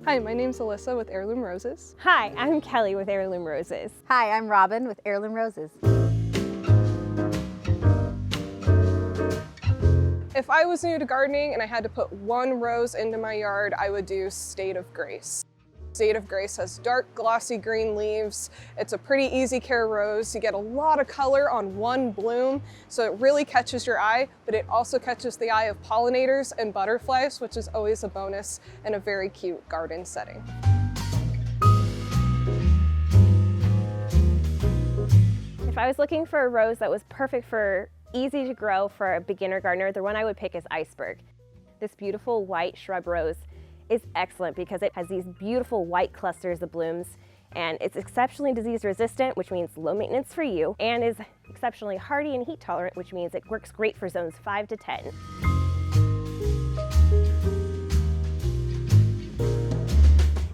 Hi, my name's Alyssa with Heirloom Roses. Hi, I'm Kelly with Heirloom Roses. Hi, I'm Robin with Heirloom Roses. If I was new to gardening and I had to put one rose into my yard, I would do State of Grace. State of Grace has dark, glossy green leaves. It's a pretty easy care rose. You get a lot of color on one bloom, so it really catches your eye, but it also catches the eye of pollinators and butterflies, which is always a bonus in a very cute garden setting. If I was looking for a rose that was perfect for easy to grow for a beginner gardener, the one I would pick is Iceberg. This beautiful white shrub rose is excellent because it has these beautiful white clusters of blooms, and it's exceptionally disease resistant, which means low maintenance for you, and is exceptionally hardy and heat tolerant, which means it works great for zones 5 to 10.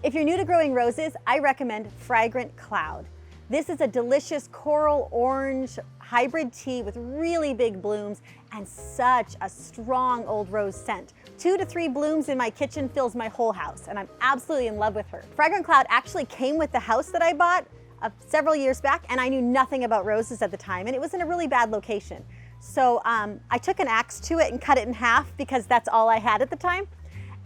If you're new to growing roses, I recommend Fragrant Cloud. This is a delicious coral orange hybrid tea with really big blooms and such a strong old rose scent. 2 to 3 blooms in my kitchen fills my whole house, and I'm absolutely in love with her. Fragrant Cloud actually came with the house that I bought several years back, and I knew nothing about roses at the time, and it was in a really bad location. So I took an axe to it and cut it in half because that's all I had at the time.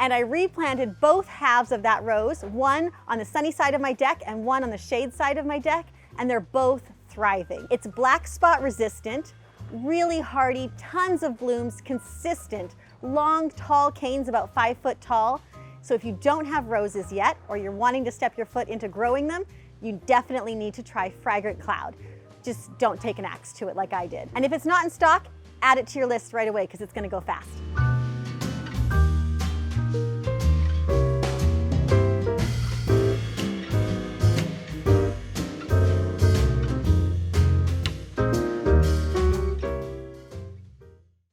And I replanted both halves of that rose, one on the sunny side of my deck and one on the shade side of my deck, and they're both thriving. It's black spot resistant, really hardy, tons of blooms, consistent, long, tall canes about 5 foot tall. So if you don't have roses yet, or you're wanting to step your foot into growing them, you definitely need to try Fragrant Cloud. Just don't take an axe to it like I did. And if it's not in stock, add it to your list right away because it's gonna go fast.